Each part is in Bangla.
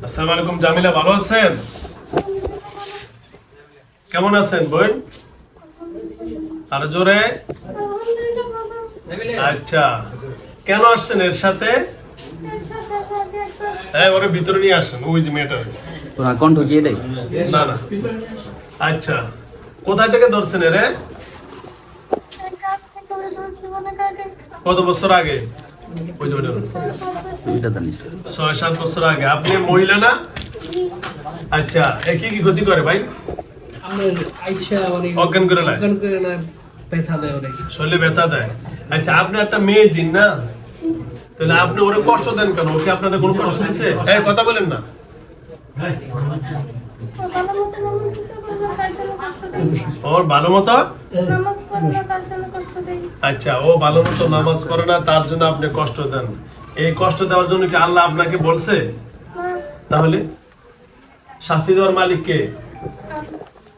আসসালামু আলাইকুম জামিলা, ভালো আছেন? কেমন আছেন বোন? আরো জোরে। আচ্ছা, কেন আসছেন এর সাথে? হ্যাঁ, ওরে ভিতরে নিয়ে আসেন। ওই যে মেয়েটা। তোমার কণ্ঠ কি এটাই? না না। আচ্ছা, কোথায় থেকে ধরছেন এরে? কত বছর আগে? ওই যে এটা জানিস 6-7 বছর আগে। আপনি মহিলা না? আচ্ছা, এ কি কি ক্ষতি করে ভাই? অজ্ঞান করে দেয়, শরীরে ব্যথা দেয়। আচ্ছা, আপনি একটা মেয়ে জিন না, তাহলে আপনি ওরে কষ্ট দেন কেন? ওকে আপনাদের কোনো কষ্ট দিচ্ছে? এই কথা বলেন না। ওর ভালো মতো, আচ্ছা, ও ভালো মতো নামাজ পড়ে না, তার জন্য আপনি কষ্ট দেন। এই কষ্ট দেওয়ার জন্য কি আল্লাহ আপনাকে বলছে? তাহলে শাস্তি দেওয়ার মালিক কে?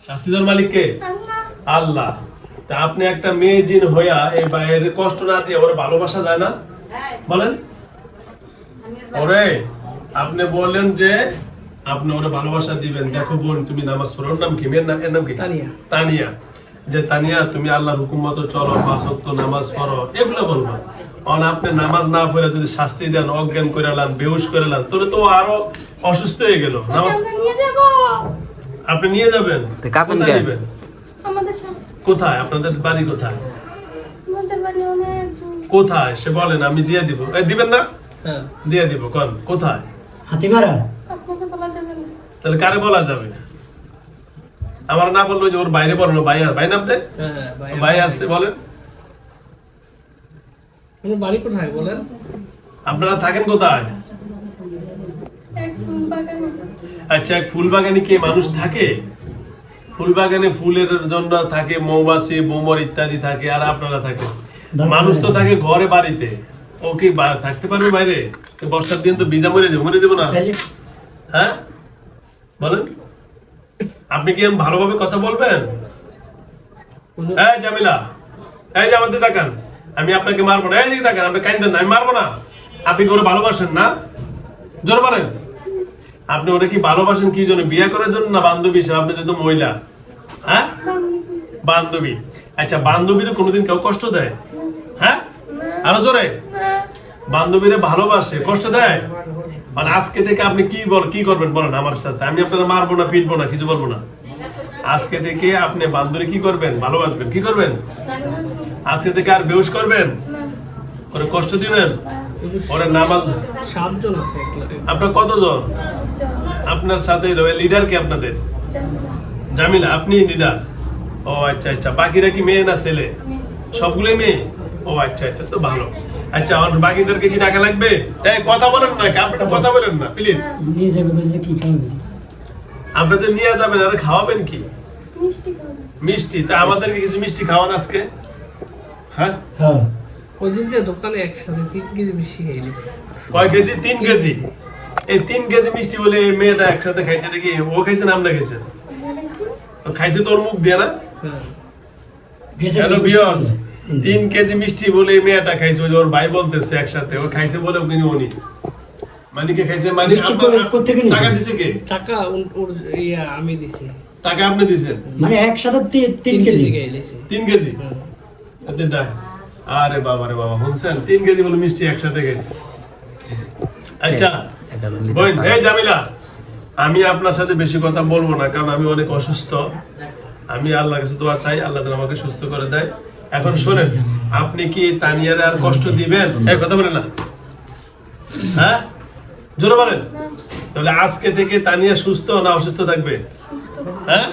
শাস্তি দেওয়ার মালিক কে? আল্লাহ। তা আপনি একটা মেয়ে জিন হইয়া এই বাইরে কষ্ট না দিয়ে ওরে ভালোবাসা যায় না? বলেন। ওরে আপনি বললেন যে আপনি ওরে ভালোবাসা দিবেন। দেখো বোন, তুমি নামাজ পড়ো। ওর নাম কি? মেয়ের নাম? এর নাম কি? তানিয়া। তানিয়া, যে তানিয়া তুমি আল্লাহর হুকুম মতো চলো, 5 ওয়াক্ত নামাজ পড়ো, এগুলো বলবো। কারণ আপনি নামাজ না পড়ে যদি শাস্তি দেন, অজ্ঞান করে লান, বেহুশ করে লান, তাহলে তো আরো অসুস্থ হয়ে গেল। নামাজ আপনি নিয়ে যাবেন? কোথায় নেবেন? কোথায়? আপনাদের বাড়ি কোথায়? কোথায় সে বলেন, আমি দিয়ে দিব। দিবেন না? দিয়ে দিব। কোন কোথায়? হাতিমারা। তাহলে কারে বলা যাবে? আমার না বললো যে ওর বাইরে বলেন। ভাই আর ভাই নাম দে, ভাই আছে, বলেন। বাড়ি কোথায় বলেন? আপনারা থাকেন কোথায়? আচ্ছা, এক ফুল বাগানে কি মানুষ থাকে? ফুল বাগানে ফুলের জন্য থাকে মৌমাছি, ভ্রমর ইত্যাদি থাকে, আর আপনারা থাকেন। মানুষ তো থাকে ঘরে, বাড়িতে। ও কি থাকতে পারবে বাইরে? বর্ষার দিন তো ভিজা মরে যাবো, মরে যাবো না? হ্যাঁ বলেন। আপনি কি ভালোভাবে কথা বলবেন? এই জামিলা, এই যে আমাদের তাকান, আমি আপনাকে মারবো না। এই দিকে তাকান, আপনি কাইন্দেন না, আমি মারবো না। আপনি কি ওরে ভালোবাসেন না? জোর বলেন। আপনি ওরে কি ভালোবাসেন কি জন্য? বিয়ে করার জন্য না বান্ধবী হিসেবে? আপনি যেহেতু মহিলা। হ্যাঁ, বান্ধবী। আচ্ছা, বান্ধবীরে কোনোদিন কেউ কষ্ট দেয়? হ্যাঁ, আরো জোরে। বান্ধবীরে ভালোবাসে, কষ্ট দেয়? মানে আজকে থেকে আপনি কি করবেন বলেন আমার সাথে? আমি আপনারা মারবো না, পিটবো না, কিছু বলবো না। আজকে থেকে আপনি বান্ধবী কি করবেন? ভালোবাসবেন। কি করবেন? আজকে থেকে আর বেহুশ করবেন, ওরে কষ্ট দিবেন, ওরে নামাজ। 7 জন আছে। আপনার কতজন? আপনার সাথে লিডার কি আপনাদের? জামিলা, আপনি লিডার? ও আচ্ছা আচ্ছা। বাকিরা কি মেয়ে না ছেলে? সবগুলোই মেয়ে? ও আচ্ছা আচ্ছা, তো ভালো। আচ্ছা, বাকিদেরকে কি টাকা লাগবে? এই কথা বলেন না, আপনারা কথা বলেন না প্লিজ। নিয়ে যাবে বুঝতে কি খাওয়াবে? আপনাদের নিয়ে যাবেন, আর খাওয়াবেন কি? মিষ্টি। তা আমাদেরকে কিছু মিষ্টি খাওয়ান আজকে। হ্যাঁ হ্যাঁ। ওই দিন যে দোকানে একসাথে 3 কেজি মিষ্টি খেয়ে নিয়েছে। কয় কেজি? 3 কেজি। এই 3 কেজি মিষ্টি বলে এই মেয়েটা একসাথে খাইছে নাকি? ও খাইছে না আমরা খাইছে? ও খাইছে তোর মুখ দিয়ে না? হ্যালো ভিউয়ার্স, 3 কেজি মিষ্টি বলে এই মেয়েটা খাইছে। ওর ভাই বলতেছে একসাথে ও খাইছে বলে উনি মানিকে খাইছে। মানে টাকা দিছে কে? টাকা ওর আমি দিছি। টাকা আপনি দিছেন? মানে একসাথে 3 কেজি। 3 কেজি? আরে বাবা রে বাবা, শুনছেন? 3 কেজি বলে মিষ্টি একসাথে খাইছে। আচ্ছা বোন, এই জামিলা, আমি আপনার সাথে বেশি কথা বলবো না, কারণ আমি অনেক অসুস্থ। আমি আল্লাহর কাছে দোয়া চাই, আল্লাহ যেন আমাকে সুস্থ করে দেয়। এখন শোনেন, আপনি কি তানিয়ারে আর কষ্ট দিবেন? এই কথা বলেন না। হ্যাঁ, জোরে বলেন। তাহলে আজকে থেকে তানিয়া সুস্থ না অসুস্থ থাকবে? হ্যাঁ,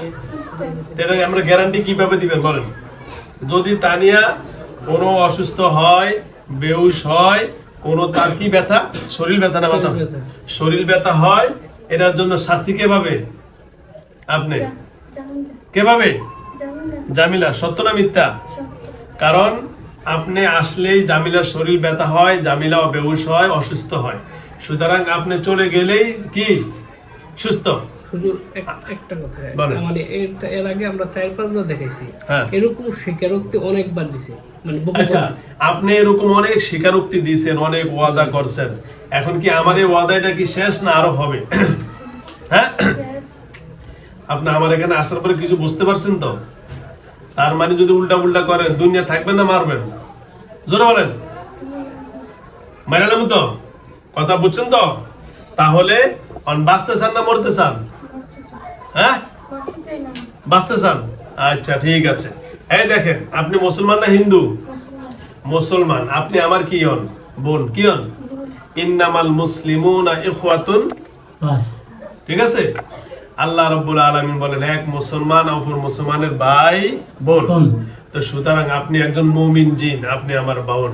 এটা আমরা গ্যারান্টি কিভাবে দিবেন বলেন? যদি তানিয়া কোনো অসুস্থ হয়, বেহুশ হয়, কোনো তার কি ব্যথা, শরীর ব্যথা না মাথা? শরীর ব্যথা হয়, এটার জন্য শাস্তি কে পাবে? আপনি কে পাবে? জামিলা। সত্য না মিথ্যা? কারণ আপনি আসলেই জামিলার শরীর ব্যথা হয়, জামিলা বেহুশ হয়, অসুস্থ হয়। সুতরাং আপনি চলে গেলেই কি সুস্থ? শুধু একটা কথা, মানে এর আগে আমরা 4-5 বার দেখাইছি, এরকম স্বীকারোক্তি অনেকবার দিছে। মানে আচ্ছা, আপনি এরকম অনেক স্বীকারোক্তি দিয়েছেন, অনেক ওয়াদা করছেন। এখন কি আমার এই ওয়াদাটা কি শেষ না আরো হবে? হ্যাঁ, আপনি আমার এখানে আসার পরে কিছু বুঝতে পারছেন তো? তার মানে যদি উল্টা উল্টা করেন দুনিয়া থাকবেন না মারবেন? জোরে বলেন। মারালাম তো? কথা বুঝছেন তো? তাহলে বাঁচতে চান না মরতে চান? হ্যাঁ, বাঁচতে চান। আচ্ছা ঠিক আছে। এই দেখেন, আপনি মুসলমান না হিন্দু? মুসলমান। আপনি আমার কি হন? বোন। কি হন? ইন্নামাল মুসলিমুনা ইখওয়াতুন। বাস ঠিক আছে। আল্লাহ রাব্বুল আলামিন বলেন এক মুসলমান অপর মুসলমানের ভাই বোন। বোন। তো সুতরাং আপনি একজন মুমিন জিন, আপনি আমার বোন।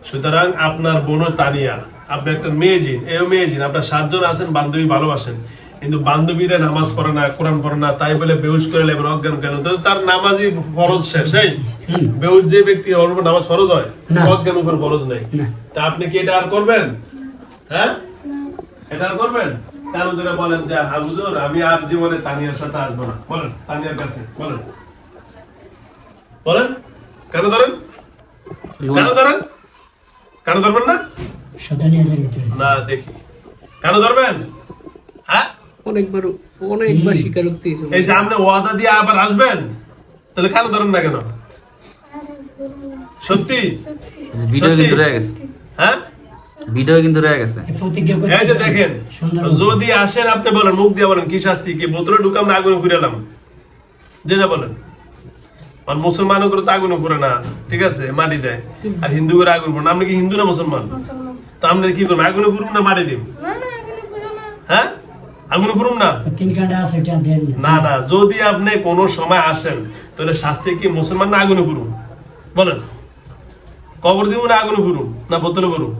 সুতরাং আপনার বোনও তানিয়া, আপনি একটা মেয়ে জিন, এও মেয়ে জিন। আপনার 7 জন আছেন বান্ধবী, ভালোবাসেন, কিন্তু বান্ধবীরা নামাজ পড়ে না, কোরআন পড়ে না, তাই বলে বেহুশ করে লেবেন, অজ্ঞান কেন? তো তার নামাজই ফরজ শেষ। এই বেহুশ যে ব্যক্তি, ওর উপর নামাজ ফরজ হয়? না। অজ্ঞান উপর ফরজ নাই। না। তা আপনি কি এটা আর করবেন? হ্যাঁ, এটা আর করবেন? কেন ধরে বলেন যে হুজুর আমি আর জীবনে তানিয়ার সাথে আসবো না? বলেন, তানিয়ার কাছে বলেন, বলেন কেন ধরেন? কেন ধরেন? কেন ধরবেন না? শতানি আছে ভিতরে না, দেখি কেন ধরবেন? হ্যাঁ, অনেকবার স্বীকারোক্তি হয়েছে। এই যে আপনি ওয়াদা দিয়ে আবার আসবেন, তাহলে কেন ধরেন না কেন? সত্যি? ভিডিও কিন্তু রয়ে গেছে, হ্যাঁ, ভিডিও কিন্তু রয়ে গেছে। এই প্রতিজ্ঞা করতে এই যে দেখেন, সুন্দর যদি আসেন আপনি বলেন, মুখ দিয়ে বলেন কি শাস্তি, কি বোতলে ঢুকাম না আগুনে ঘুরালাম? যেটা বলেন। আর মুসলমানও করে তো আগুনে করে না, ঠিক আছে, মাটি দেয়। আর হিন্দু করে আগুন করে না। আপনি কি হিন্দু না মুসলমান? তো আপনি কি করবেন? আগুনে পুরুম না মাটি দিন? হ্যাঁ, আগুনে পুরুম না? 3 ঘন্টা আছে এটা দেন না না, যদি আপনি কোনো সময় আসেন তাহলে শাস্তি কি মুসলমান না আগুনে পুরুম? বলেন, কবর দিব না আগুনে পুরুম না বোতলে পুরুম?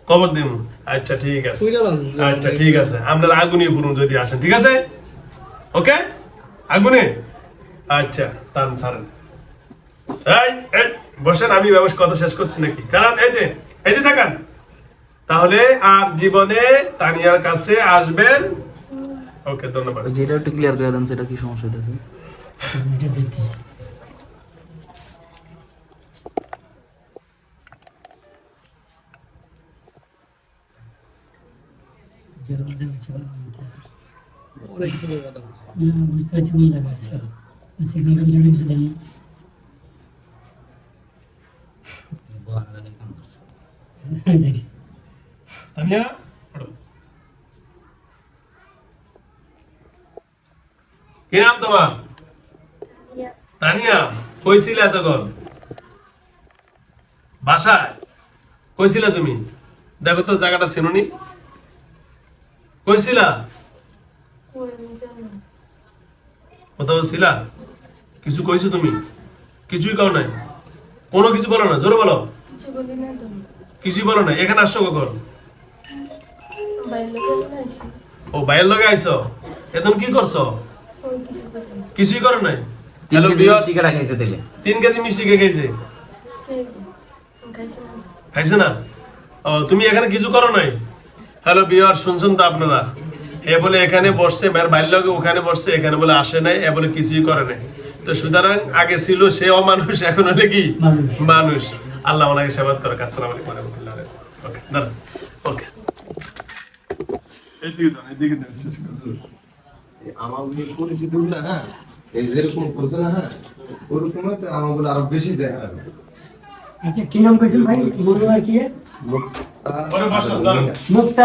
কবর দিব। আচ্ছা ঠিক আছে, আচ্ছা ঠিক আছে, আপনার আগুনে পুরুম যদি আসেন, ঠিক আছে, ওকে, আগুনে। আচ্ছা, টান ছাড়েন। এই, বসেন, আমি ব্যবস্থা কথা শেষ করছি নাকি? কারণ এই যে থাকেন, তাহলে আর জীবনে তানিয়ার কাছে আসবেন। ওকে, ধন্যবাদ। ওই যেটা একটু ক্লিয়ার করে দেন, সেটা কি সমস্যা হইতেছে? এটা দেখতেছি যেভাবে হচ্ছে অনেকগুলো কথা বলছে। বুঝতে পারছি কোন জায়গায় আছে বুঝছি কোন কাম চলে গেছে জানি দেখছি তানিয়া, পড়ো। কি নাম তোমার? তানিয়া। কই ছিলে এতক্ষণ? বাসায়? কই ছিলা তুমি? দেখো তো জায়গাটা চেনোনি? কই ছিলা? কোথাও ছিলা? কিছু কইছো তুমি? কিছুই কও নাই? কোনো কিছু বলো না, জোরে বলো। কিছু বলি না তো। কিছুই বলো না। এখানে আসছো কখন? বাইরে লোকে আইছি। ও, বাইরের লগে আইছো? এখন কি করছো? ওই কিছু করি না। কিছুই করো নাই? 3 হ্যালো কেজি ভিউয়ার্স, মিষ্টি কাটা খাইছে দিলে। 3 কেজি মিষ্টি কে খেয়েছে? কে খাইছে না। খাইছে না? ও, তুমি এখানে কিছু করো নাই? হ্যালো ভিউয়ার, শুনছেন তো আপনারা? এ বলে এখানে বসছে, মেয়ের বাইর লগে ওখানে বসছে, এখানে বলে আসে নাই, এ বলে কিছুই করে নাই। তো সুতরাং আগে ছিল সে অমানুষ, এখন হলে কি মানুষ। আল্লাহ ওনাকে সেবাত করে। আসসালামু আলাইকুম ওয়া রাহমাতুল্লাহি ওয়া বারাকাতুহু। ওকে, দাঁড়ান। ওকে, এদিকে দাঁড়ান, শেষ করুন। আমার পরিচিত গুলা, হ্যাঁ, এই যেরকম করছে না, হ্যাঁ, ওরকম আমার আরো বেশি দেখা যাবে। আচ্ছা কি নাম কইছেন ভাই? মনোয়ার কি? মুক্তা পরে বসুন, দাঁড়ান। মুক্তা।